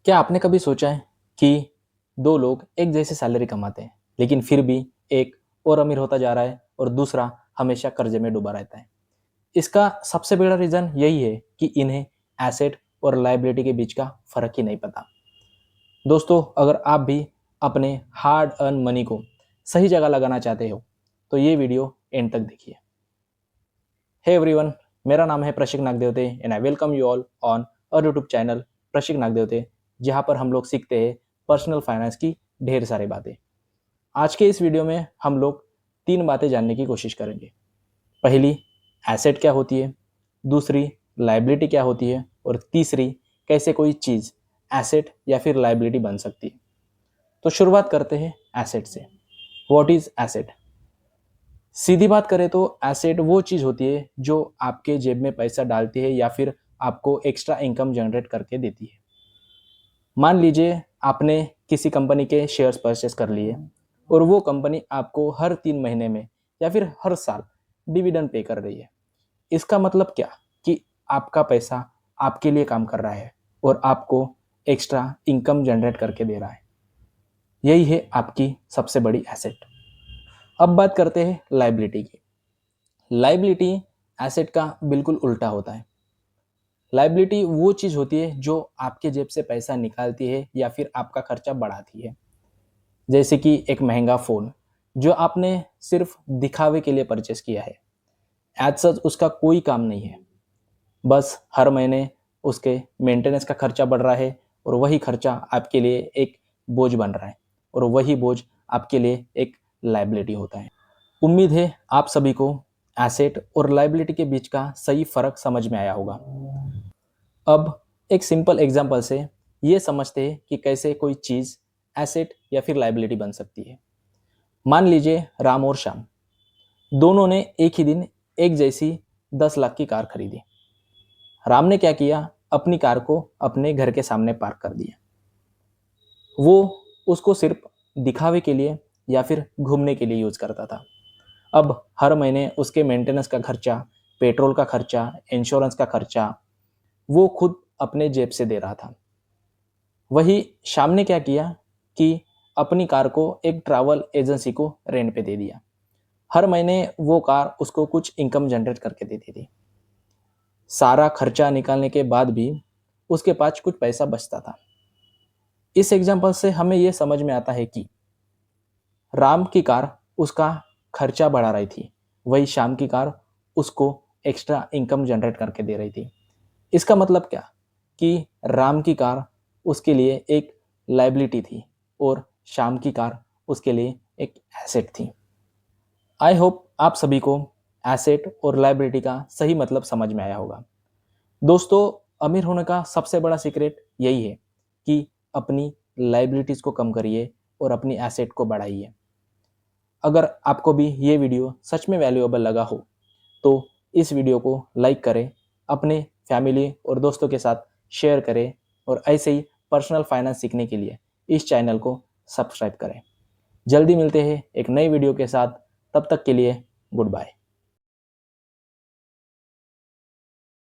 क्या आपने कभी सोचा है कि दो लोग एक जैसे सैलरी कमाते हैं लेकिन फिर भी एक और अमीर होता जा रहा है और दूसरा हमेशा कर्जे में डूबा रहता है। इसका सबसे बड़ा रीज़न यही है कि इन्हें एसेट और लायबिलिटी के बीच का फ़र्क ही नहीं पता। दोस्तों, अगर आप भी अपने हार्ड अर्न मनी को सही जगह लगाना चाहते हो तो ये वीडियो एंड तक देखिए। हे एवरीवन, मेरा नाम है Prashik Nagdevte and I welcome you all on our YouTube channel Prashik Nagdevte, जहाँ पर हम लोग सीखते हैं पर्सनल फाइनेंस की ढेर सारी बातें। आज के इस वीडियो में हम लोग 3 बातें जानने की कोशिश करेंगे। पहली, एसेट क्या होती है, दूसरी, लायबिलिटी क्या होती है और तीसरी, कैसे कोई चीज़ एसेट या फिर लायबिलिटी बन सकती है। तो शुरुआत करते हैं एसेट से। What is asset? सीधी बात करें तो एसेट वो चीज़ होती है जो आपके जेब में पैसा डालती है या फिर आपको एक्स्ट्रा इनकम जनरेट करके देती है। मान लीजिए आपने किसी कंपनी के शेयर्स परचेस कर लिए और वो कंपनी आपको हर 3 महीने में या फिर हर साल डिविडेंड पे कर रही है। इसका मतलब क्या कि आपका पैसा आपके लिए काम कर रहा है और आपको एक्स्ट्रा इनकम जनरेट करके दे रहा है। यही है आपकी सबसे बड़ी एसेट। अब बात करते हैं लायबिलिटी की। लायबिलिटी एसेट का बिल्कुल उल्टा होता है। लायबिलिटी वो चीज़ होती है जो आपके जेब से पैसा निकालती है या फिर आपका खर्चा बढ़ाती है। जैसे कि एक महंगा फ़ोन जो आपने सिर्फ दिखावे के लिए परचेस किया है। एज सच उसका कोई काम नहीं है, बस हर महीने उसके मेंटेनेंस का खर्चा बढ़ रहा है और वही खर्चा आपके लिए एक बोझ बन रहा है और वही बोझ आपके लिए एक लायबिलिटी होता है। उम्मीद है आप सभी को एसेट और लायबिलिटी के बीच का सही फ़र्क समझ में आया होगा। अब एक सिंपल एग्जांपल से ये समझते हैं कि कैसे कोई चीज़ एसेट या फिर लायबिलिटी बन सकती है। मान लीजिए राम और श्याम दोनों ने एक ही दिन एक जैसी 10 लाख की कार खरीदी। राम ने क्या किया, अपनी कार को अपने घर के सामने पार्क कर दिया। वो उसको सिर्फ दिखावे के लिए या फिर घूमने के लिए यूज़ करता था। अब हर महीने उसके मेंटेनेंस का खर्चा, पेट्रोल का खर्चा, इंश्योरेंस का खर्चा वो खुद अपने जेब से दे रहा था। वही श्याम ने क्या किया कि अपनी कार को एक ट्रैवल एजेंसी को रेंट पे दे दिया। हर महीने वो कार उसको कुछ इनकम जनरेट करके देती थी। सारा खर्चा निकालने के बाद भी उसके पास कुछ पैसा बचता था। इस एग्जाम्पल से हमें ये समझ में आता है कि राम की कार उसका खर्चा बढ़ा रही थी, वही श्याम की कार उसको एक्स्ट्रा इनकम जनरेट करके दे रही थी। इसका मतलब क्या कि राम की कार उसके लिए एक लायबिलिटी थी और श्याम की कार उसके लिए एक एसेट थी। आई होप आप सभी को एसेट और लायबिलिटी का सही मतलब समझ में आया होगा। दोस्तों, अमीर होने का सबसे बड़ा सीक्रेट यही है कि अपनी लायबिलिटीज़ को कम करिए और अपनी एसेट को बढ़ाइए। अगर आपको भी ये वीडियो सच में वैल्यूएबल लगा हो तो इस वीडियो को लाइक करें, अपने फैमिली और दोस्तों के साथ शेयर करें और ऐसे ही पर्सनल फाइनेंस सीखने के लिए इस चैनल को सब्सक्राइब करें। जल्दी मिलते हैं एक नई वीडियो के साथ, तब तक के लिए गुड बाय।